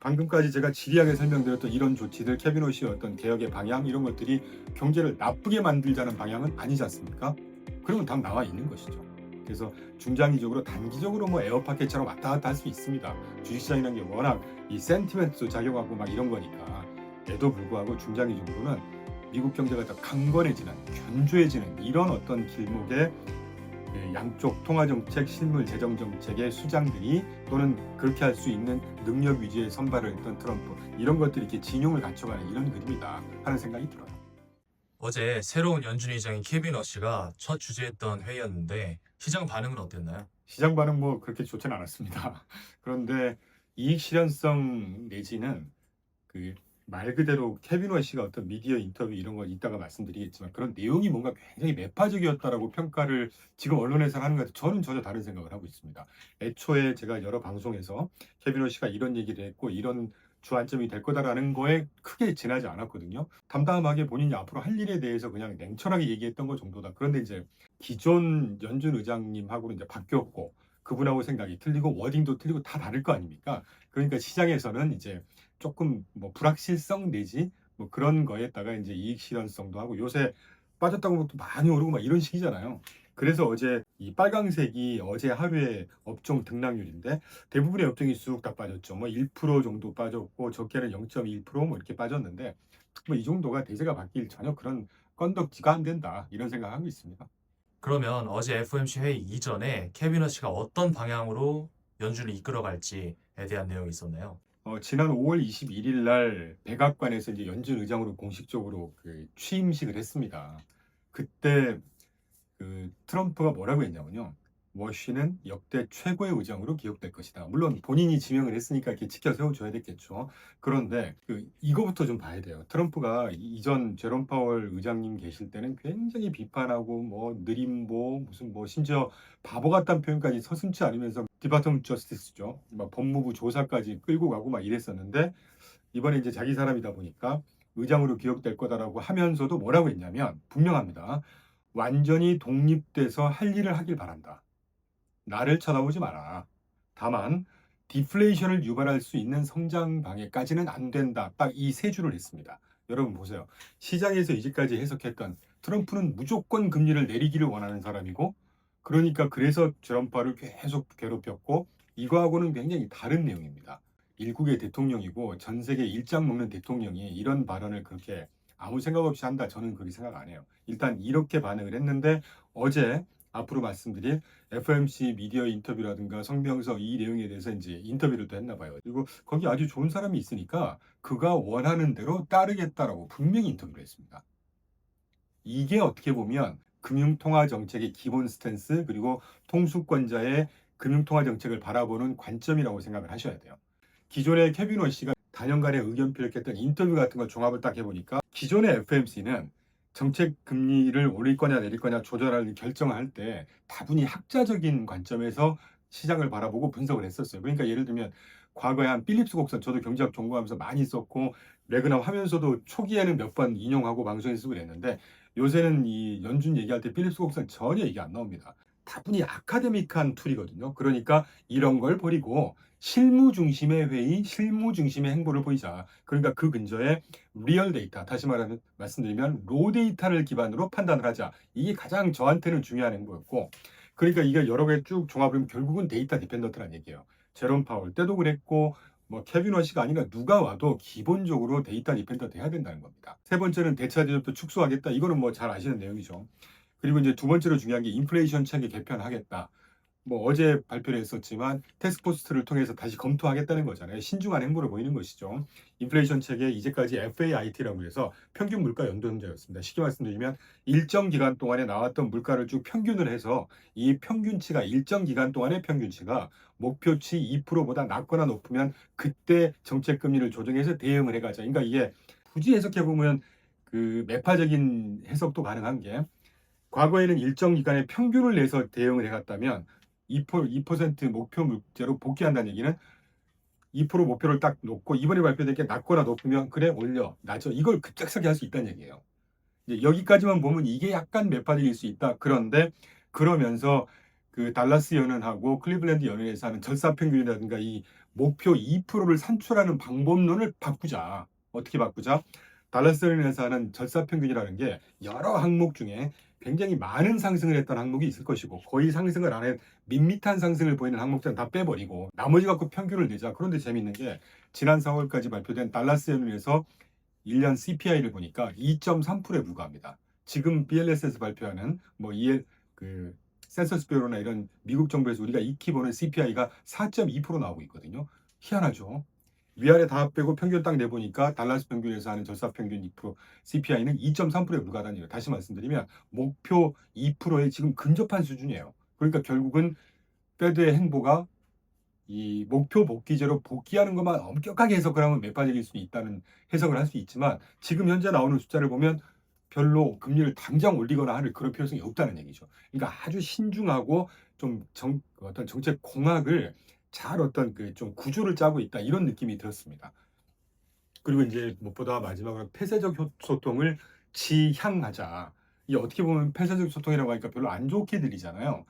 방금까지 제가 지리하게 설명드렸던 이런 조치들, 케빈 오시의 어떤 개혁의 방향 이런 것들이 경제를 나쁘게 만들자는 방향은 아니지 않습니까? 그러면 답 나와 있는 것이죠. 그래서 중장기적으로 단기적으로 뭐 에어파켓처럼 왔다 갔다 할 수 있습니다. 주식시장이라는 게 워낙 이 센티멘트도 작용하고 막 이런 거니까. 에도 불구하고 중장기적으로는 미국 경제가 더 강건해지는, 견조해지는 이런 어떤 길목에 양쪽 통화정책, 실물 재정정책의 수장들이 또는 그렇게 할 수 있는 능력 위주의 선발을 했던 트럼프, 이런 것들이 이렇게 진용을 갖춰가는 이런 그림이다 하는 생각이 들어요. 어제 새로운 연준 의장인 케빈 러시가 첫 주재했던 회의였는데 시장 반응은 어땠나요? 시장 반응 뭐 그렇게 좋지는 않았습니다. 그런데 이익 실현성 내지는 그 말 그대로 케빈 워시가 어떤 미디어 인터뷰 이런 거 이따가 말씀드리겠지만 그런 내용이 뭔가 굉장히 매파적이었다라고 평가를 지금 언론에서 하는 것 같아요. 저는 전혀 다른 생각을 하고 있습니다. 애초에 제가 여러 방송에서 케빈 워시가 이런 얘기를 했고 이런 주안점이 될 거다라는 거에 크게 지나지 않았거든요. 담담하게 본인이 앞으로 할 일에 대해서 그냥 냉철하게 얘기했던 것 정도다. 그런데 이제 기존 연준 의장님하고는 이제 바뀌었고 그분하고 생각이 틀리고 워딩도 틀리고 다 다를 거 아닙니까? 그러니까 시장에서는 이제 조금 뭐 불확실성 내지 뭐 그런 거에다가 이제 이익 실현성도 하고 요새 빠졌다고 하면 또 많이 오르고 막 이런 식이잖아요. 그래서 어제 이 빨강색이 어제 하루에 업종 등락률인데 대부분의 업종이 쑥 다 빠졌죠. 뭐 1% 정도 빠졌고 적게는 0.1%뭐 이렇게 빠졌는데 뭐 이 정도가 대세가 바뀔 전혀 그런 건덕지가 안 된다 이런 생각하고 있습니다. 그러면 어제 FOMC 회의 이전에 케빈 러시가 어떤 방향으로 연준을 이끌어갈지에 대한 내용이 있었나요? 지난 5월 21일 날 백악관에서 이제 연준 의장으로 공식적으로 그 취임식을 했습니다. 그때 트럼프가 뭐라고 했냐면요. 워시는 역대 최고의 의장으로 기억될 것이다. 물론 본인이 지명을 했으니까 이렇게 지켜 세워줘야 됐겠죠. 그런데 이거부터 좀 봐야 돼요. 트럼프가 이전 제롬 파월 의장님 계실 때는 굉장히 비판하고 뭐 느림보 무슨 뭐 심지어 바보 같다는 표현까지 서슴지 않으면서 디파트먼트 저스티스죠. 막 법무부 조사까지 끌고 가고 막 이랬었는데 이번에 이제 자기 사람이다 보니까 의장으로 기억될 거다라고 하면서도 뭐라고 했냐면 분명합니다. 완전히 독립돼서 할 일을 하길 바란다. 나를 쳐다보지 마라. 다만 디플레이션을 유발할 수 있는 성장 방해까지는 안 된다. 딱 이 세 줄을 했습니다. 여러분 보세요. 시장에서 이제까지 해석했던 트럼프는 무조건 금리를 내리기를 원하는 사람이고 그러니까 그래서 트럼프를 계속 괴롭혔고 이거하고는 굉장히 다른 내용입니다. 일국의 대통령이고 전 세계 일장 먹는 대통령이 이런 발언을 그렇게 아무 생각 없이 한다. 저는 그렇게 생각 안 해요. 일단 이렇게 반응을 했는데 어제 앞으로 말씀드릴 FOMC 미디어 인터뷰라든가 성명서 이 내용에 대해서 이제 인터뷰를 또 했나 봐요. 그리고 거기 아주 좋은 사람이 있으니까 그가 원하는 대로 따르겠다라고 분명히 인터뷰를 했습니다. 이게 어떻게 보면 금융통화 정책의 기본 스탠스 그리고 통수권자의 금융통화 정책을 바라보는 관점이라고 생각을 하셔야 돼요. 기존의 케빈 워시가 단연간의 의견 표력했던 인터뷰 같은 걸 종합을 딱 해보니까 기존의 FMC는 정책 금리를 올릴 거냐 내릴 거냐 조절할 결정을 할 때 다분히 학자적인 관점에서 시장을 바라보고 분석을 했었어요. 그러니까 예를 들면 과거에 한 필립스 곡선 저도 경제학 전공하면서 많이 썼고 레그넘 하면서도 초기에는 몇 번 인용하고 방송에 쓰고 그랬는데 요새는 이 연준 얘기할 때 필립스 곡선 전혀 얘기 안 나옵니다. 다분히 아카데믹한 툴이거든요. 그러니까 이런 걸 버리고 실무 중심의 회의, 실무 중심의 행보를 보이자. 그러니까 그 근저에 리얼 데이터, 다시 말하면 말씀드리면 로 데이터를 기반으로 판단을 하자. 이게 가장 저한테는 중요한 행보였고, 그러니까 이게 여러 개 쭉 종합하면 결국은 데이터 디펜던트라는 얘기예요. 제롬 파월 때도 그랬고, 뭐 케빈 워시가 아니라 누가 와도 기본적으로 데이터 디펜던트 해야 된다는 겁니다. 세 번째는 대차 지급도 축소하겠다. 이거는 뭐 잘 아시는 내용이죠. 그리고 이제 두 번째로 중요한 게 인플레이션 체계 개편하겠다. 뭐 어제 발표를 했었지만 테스크포스트를 통해서 다시 검토하겠다는 거잖아요. 신중한 행보를 보이는 것이죠. 인플레이션 체계 이제까지 FAIT라고 해서 평균 물가 연도 형제였습니다. 쉽게 말씀드리면 일정 기간 동안에 나왔던 물가를 쭉 평균을 해서 이 평균치가 일정 기간 동안의 평균치가 목표치 2%보다 낮거나 높으면 그때 정책 금리를 조정해서 대응을 해가자. 그러니까 이게 굳이 해석해 보면 매파적인 해석도 가능한 게 과거에는 일정 기간의 평균을 내서 대응을 해갔다면 2% 목표 물제로 복귀한다는 얘기는 2% 목표를 딱 놓고 이번에 발표된 게 낮거나 높으면 그래 올려 낮아 이걸 급작스럽게 할 수 있다는 얘기예요. 이제 여기까지만 보면 이게 약간 매파적일 수 있다. 그런데 그러면서 그 달라스 연은하고 클리블랜드 연은에서 하는 절사평균이라든가 이 목표 2%를 산출하는 방법론을 바꾸자. 어떻게 바꾸자? 달라스은행에서 하는 절사평균이라는 게 여러 항목 중에 굉장히 많은 상승을 했던 항목이 있을 것이고 거의 상승을 안 해 밋밋한 상승을 보이는 항목들은 다 빼버리고 나머지 갖고 평균을 내자. 그런데 재밌는 게 지난 4월까지 발표된 달라스은행에서 1년 CPI를 보니까 2.3%에 불과합니다. 지금 BLS에서 발표하는 뭐 EL 그 센서스 뷰로나 이런 미국 정부에서 우리가 익히 보는 CPI가 4.2% 나오고 있거든요. 희한하죠. 위아래 다 빼고 평균 딱 내보니까 달라스 평균에서 하는 절사 평균 2% CPI는 2.3%에 불과하다는 얘기예요. 다시 말씀드리면 목표 2%에 지금 근접한 수준이에요. 그러니까 결국은 페드의 행보가 이 목표 복귀제로 복귀하는 것만 엄격하게 해석을 하면 매파적일 수 있다는 해석을 할 수 있지만 지금 현재 나오는 숫자를 보면 별로 금리를 당장 올리거나 하는 그런 필요성이 없다는 얘기죠. 그러니까 아주 신중하고 좀 어떤 정책 공학을 잘 어떤 그 좀 구조를 짜고 있다 이런 느낌이 들었습니다. 그리고 이제 무엇보다 마지막으로 폐쇄적 소통을 지향하자. 이 어떻게 보면 폐쇄적 소통이라고 하니까 별로 안 좋게 들리잖아요.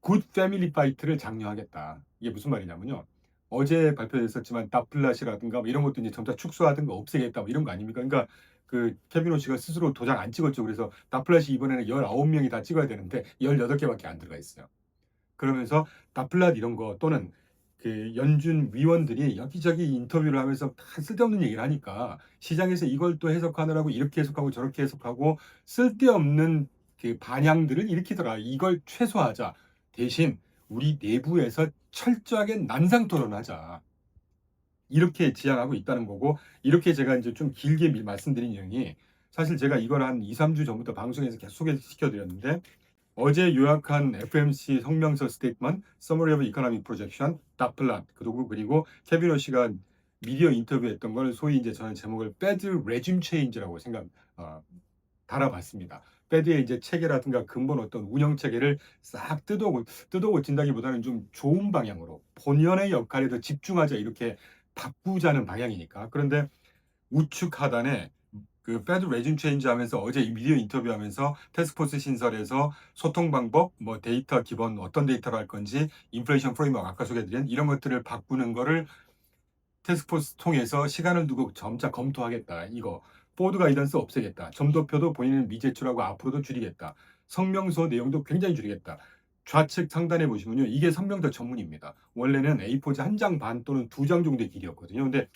굿 패밀리 파이트를 장려하겠다. 이게 무슨 말이냐면요. 어제 발표됐었지만 다플랏이라든가 뭐 이런 것도 이제 점차 축소하든가 없애겠다 뭐 이런 거 아닙니까? 그러니까 그 케빈 오씨가 스스로 도장 안 찍었죠. 그래서 다플랏이 이번에는 19명이 다 찍어야 되는데 18개밖에 안 들어가 있어요. 그러면서 다플랏 이런 거 또는 그 연준 위원들이 여기저기 인터뷰를 하면서 다 쓸데없는 얘기를 하니까 시장에서 이걸 또 해석하느라고 이렇게 해석하고 저렇게 해석하고 쓸데없는 그 반향들을 일으키더라. 이걸 최소화하자. 대신 우리 내부에서 철저하게 난상 토론하자. 이렇게 지향하고 있다는 거고 이렇게 제가 이제 좀 길게 말씀드린 이유는 사실 제가 이걸 한 2, 3주 전부터 방송에서 계속 소개시켜 드렸는데 어제 요약한 FMC 성명서 스테이트먼트, Summary of Economic Projection, 다플랏 그리고 케빈 오씨가 미디어 인터뷰했던 걸 소위 이제 저는 제목을 Bad Regime Change라고 달아봤습니다. 패드의 이제 체계라든가 근본 어떤 운영 체계를 싹 뜯어고친다기보다는 좀 좋은 방향으로 본연의 역할에 더 집중하자 이렇게 바꾸자는 방향이니까. 그런데 우측 하단에 그 패드 레짐 체인지 하면서 어제 이 미디어 인터뷰하면서 태스크포스 신설에서 소통 방법, 뭐 데이터 기본 어떤 데이터로 할 건지, 인플레이션 프레임워크 아까 소개드린 이런 것들을 바꾸는 거를 태스크포스 통해서 시간을 두고 점차 검토하겠다. 이거 보드 가이던스 없애겠다. 점도표도 본인은 미제출하고 앞으로도 줄이겠다. 성명서 내용도 굉장히 줄이겠다. 좌측 상단에 보시면요. 이게 성명서 전문입니다. 원래는 A4지 한 장 반 또는 2장 정도의 길이였거든요. 근데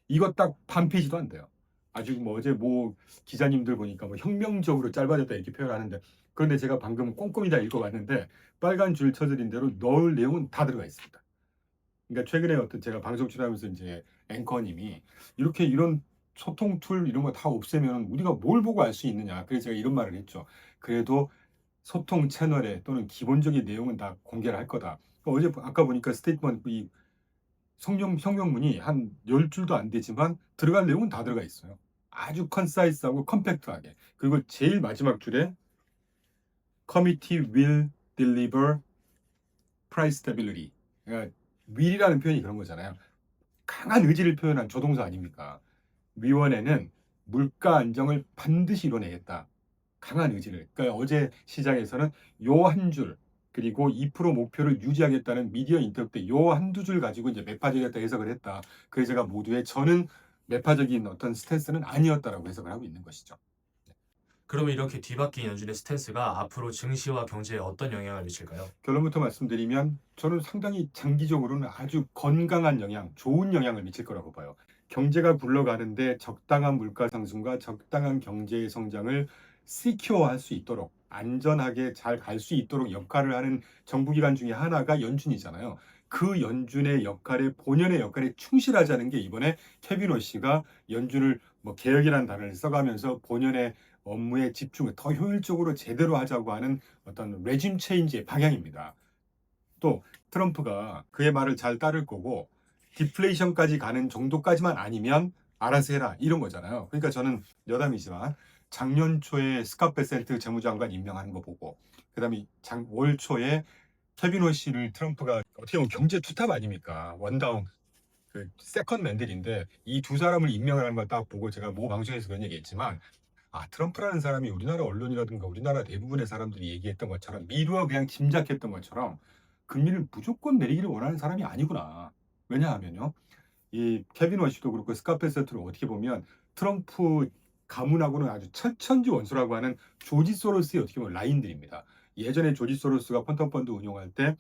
이거 딱 반 페이지도 안 돼요. 아주 뭐 어제 뭐 기자님들 보니까 뭐 혁명적으로 짧아졌다 이렇게 표현하는데 그런데 제가 방금 꼼꼼히 다 읽어봤는데 빨간 줄 쳐드린 대로 넣을 내용은 다 들어가 있습니다. 그러니까 최근에 어떤 제가 방송 출연하면서 이제 앵커님이 이렇게 이런 소통 툴 이런 거 다 없애면 우리가 뭘 보고 알 수 있느냐. 그래서 제가 이런 말을 했죠. 그래도 소통 채널에 또는 기본적인 내용은 다 공개를 할 거다. 어제 아까 보니까 스테이트먼트 이 성명문이 한 10줄도 안 되지만 들어갈 내용은 다 들어가 있어요. 아주 컨사이스하고 컴팩트하게. 그리고 제일 마지막 줄에 Committee will deliver price stability. 그러니까 will이라는 표현이 그런 거잖아요. 강한 의지를 표현한 조동사 아닙니까? 위원회는 물가 안정을 반드시 이뤄내겠다. 강한 의지를. 그러니까 어제 시장에서는 요 한 줄, 그리고 2% 목표를 유지하겠다는 미디어 인터뷰 때 요 한두 줄 가지고 이제 매파적이었다 해석을 했다. 그래서 제가 모두에 저는 매파적인 어떤 스탠스는 아니었다라고 해석을 하고 있는 것이죠. 그러면 이렇게 뒤바뀐 연준의 스탠스가 앞으로 증시와 경제에 어떤 영향을 미칠까요? 결론부터 말씀드리면 저는 상당히 장기적으로는 아주 건강한 영향, 좋은 영향을 미칠 거라고 봐요. 경제가 굴러가는데 적당한 물가 상승과 적당한 경제 성장을 시큐어할 수 있도록 안전하게 잘 갈 수 있도록 역할을 하는 정부기관 중에 하나가 연준이잖아요. 그 연준의 역할에 본연의 역할에 충실하자는 게 이번에 케빈 오씨가 연준을 뭐 개혁이라는 단어를 써가면서 본연의 업무에 집중을 더 효율적으로 제대로 하자고 하는 어떤 레짐 체인지의 방향입니다. 또 트럼프가 그의 말을 잘 따를 거고 디플레이션까지 가는 정도까지만 아니면 알아서 해라 이런 거잖아요. 그러니까 저는 여담이지만 작년 초에 스캇 베센트 재무장관 임명하는 거 보고 그다음에 올 초에 케빈 오씨를 트럼프가 어떻게 보면 경제 투탑 아닙니까? 원다운 그 세컨 맨들인데 이 두 사람을 임명하는 걸 딱 보고 제가 모 방송에서 그런 얘기했지만 트럼프라는 사람이 우리나라 언론이라든가 우리나라 대부분의 사람들이 얘기했던 것처럼 미루어 그냥 짐작했던 것처럼 금리를 무조건 내리기를 원하는 사람이 아니구나. 왜냐하면요. 이 케빈 워시도 그렇고 스카페세트를 어떻게 보면 트럼프 가문하고는 아주 철천지 원수라고 하는 조지 소로스의 어떻게 보면 라인들입니다. 예전에 조지 소로스가 퀀텀 펀드 운용할 때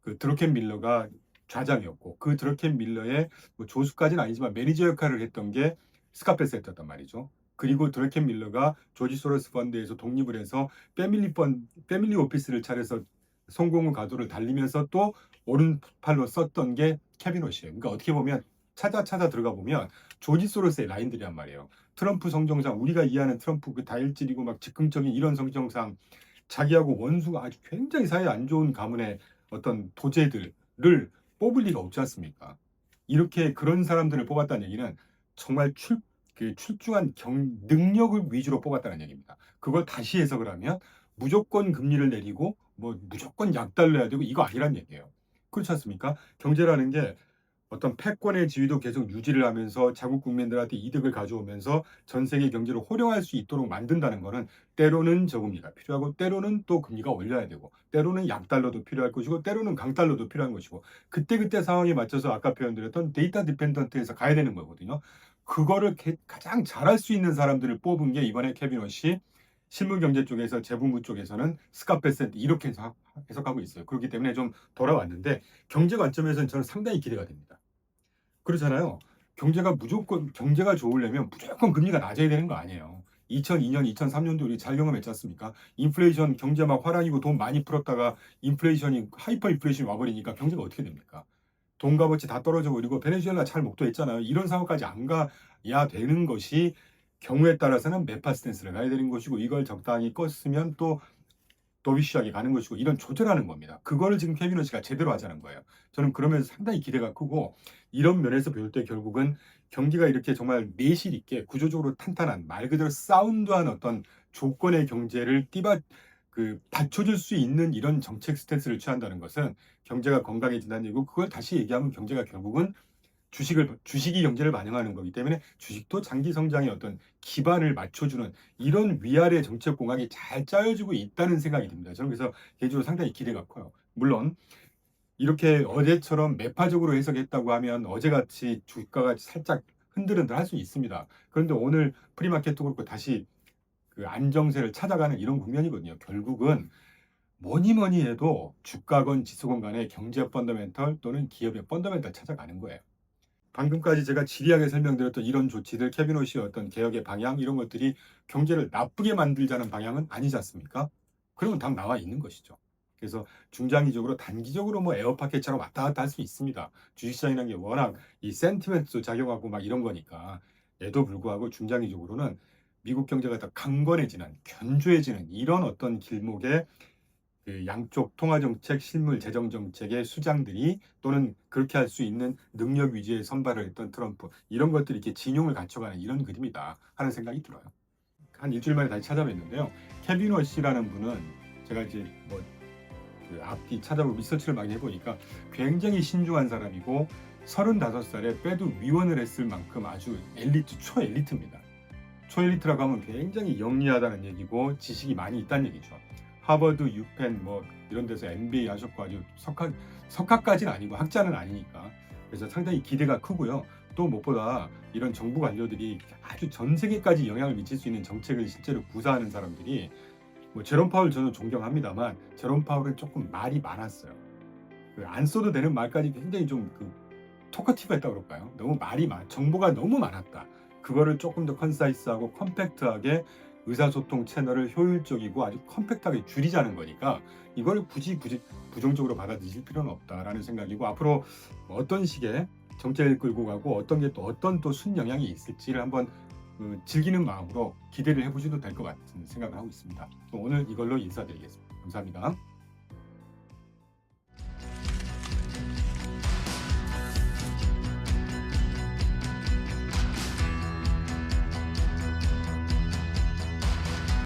그 드러켄 밀러가 좌장이었고 그 드러켄 밀러의 뭐 조수까지는 아니지만 매니저 역할을 했던 게 스카페세트였단 말이죠. 그리고 드러켄 밀러가 조지 소로스 펀드에서 독립을 해서 패밀리 오피스를 차려서 성공의 가도를 달리면서 또 오른팔로 썼던 게 케빈 워시예요. 그러니까 어떻게 보면 찾아 들어가 보면 조지 소로스의 라인들이란 말이에요. 트럼프 성정상 우리가 이해하는 트럼프 그 다혈질이고 막 즉흥적인 이런 성정상 자기하고 원수가 아주 굉장히 사이 안 좋은 가문의 어떤 도제들을 뽑을 리가 없지 않습니까? 이렇게 그런 사람들을 뽑았다는 얘기는 정말 출중한 능력을 위주로 뽑았다는 얘기입니다. 그걸 다시 해석을 하면 무조건 금리를 내리고 뭐 무조건 약달러야 되고 이거 아니란 얘기예요. 그렇지 않습니까? 경제라는 게 어떤 패권의 지위도 계속 유지를 하면서 자국 국민들한테 이득을 가져오면서 전 세계 경제를 호령할 수 있도록 만든다는 것은 때로는 저금리가 필요하고 때로는 또 금리가 올려야 되고 때로는 약달러도 필요할 것이고 때로는 강달러도 필요한 것이고 그때그때 상황에 맞춰서 아까 표현드렸던 데이터 디펜던트에서 가야 되는 거거든요. 그거를 가장 잘할 수 있는 사람들을 뽑은 게 이번에 케빈 워시 실물경제 쪽에서 재무부 쪽에서는 스카페센트 이렇게 해석하고 있어요. 그렇기 때문에 좀 돌아왔는데 경제 관점에서는 저는 상당히 기대가 됩니다. 그렇잖아요. 경제가 좋으려면 무조건 금리가 낮아야 되는 거 아니에요. 2002년, 2003년도 우리 잘 경험했지 않습니까? 인플레이션 경제 막 화랑이고 돈 많이 풀었다가 인플레이션이 하이퍼 인플레이션이 와버리니까 경제가 어떻게 됩니까? 돈 값어치 다 떨어져 버리고 베네수엘라 잘 목도했잖아요. 이런 상황까지 안 가야 되는 것이 경우에 따라서는 매파 스탠스를 가야 되는 것이고 이걸 적당히 껐으면 또 더위시하게 가는 것이고 이런 조절하는 겁니다. 그거를 지금 케빈 워시가 제대로 하자는 거예요. 저는 그러면서 상당히 기대가 크고 이런 면에서 볼 때 결국은 경기가 이렇게 정말 내실 있게 구조적으로 탄탄한 말 그대로 사운드한 어떤 조건의 경제를 받쳐줄 수 있는 이런 정책 스탠스를 취한다는 것은 경제가 건강해진다는 얘기고 그걸 다시 얘기하면 경제가 결국은 주식이 경제를 반영하는 거기 때문에 주식도 장기 성장의 어떤 기반을 맞춰주는 이런 위아래 정책 공학이 잘 짜여지고 있다는 생각이 듭니다. 저는 그래서 개인적으로 상당히 기대가 커요. 물론 이렇게 어제처럼 매파적으로 해석했다고 하면 어제같이 주가가 살짝 흔들흔들 할 수 있습니다. 그런데 오늘 프리마켓도 그렇고 다시 그 안정세를 찾아가는 이런 국면이거든요. 결국은 뭐니 해도 주가건 지수건 간에 경제 펀더멘털 또는 기업의 펀더멘털 찾아가는 거예요. 방금까지 제가 지리하게 설명드렸던 이런 조치들, 케빈 오시의 어떤 개혁의 방향 이런 것들이 경제를 나쁘게 만들자는 방향은 아니지 않습니까? 그러면 답 나와 있는 것이죠. 그래서 중장기적으로 단기적으로 뭐 에어파켓처럼 왔다 갔다 할 수 있습니다. 주식시장이라는 게 워낙 이 센티멘트도 작용하고 막 이런 거니까 에도 불구하고 중장기적으로는 미국 경제가 더 강건해지는 견조해지는 이런 어떤 길목에 그 양쪽 통화정책, 실물 재정정책의 수장들이 또는 그렇게 할 수 있는 능력 위주의 선발을 했던 트럼프 이런 것들이 이렇게 진용을 갖춰가는 이런 그림이다 하는 생각이 들어요. 한 일주일 만에 다시 찾아뵀는데요. 케빈 워시라는 분은 제가 이제 뭐 그 앞뒤 찾아보고 리서치를 많이 해보니까 굉장히 신중한 사람이고 35살에 페드 위원을 했을 만큼 아주 엘리트, 초엘리트입니다. 초엘리트라고 하면 굉장히 영리하다는 얘기고 지식이 많이 있다는 얘기죠. 하버드, 유펜 뭐 이런 데서 MBA 하셨고 아주 석학까지는 아니고 학자는 아니니까 그래서 상당히 기대가 크고요. 또 무엇보다 이런 정부 관료들이 아주 전 세계까지 영향을 미칠 수 있는 정책을 실제로 구사하는 사람들이 뭐 제롬 파월 저는 존경합니다만 제롬 파월은 조금 말이 많았어요. 안 써도 되는 말까지 굉장히 좀그 토커티브했다고 그럴까요? 너무 정보가 너무 많았다. 그거를 조금 더 컨사이스하고 컴팩트하게 의사소통 채널을 효율적이고 아주 컴팩트하게 줄이자는 거니까 이걸 굳이 부정적으로 받아들일 필요는 없다라는 생각이고 앞으로 어떤 식의 정책을 끌고 가고 어떤 게 또 어떤 또 순영향이 있을지를 한번 즐기는 마음으로 기대를 해보셔도 될 것 같은 생각을 하고 있습니다. 오늘 이걸로 인사드리겠습니다. 감사합니다.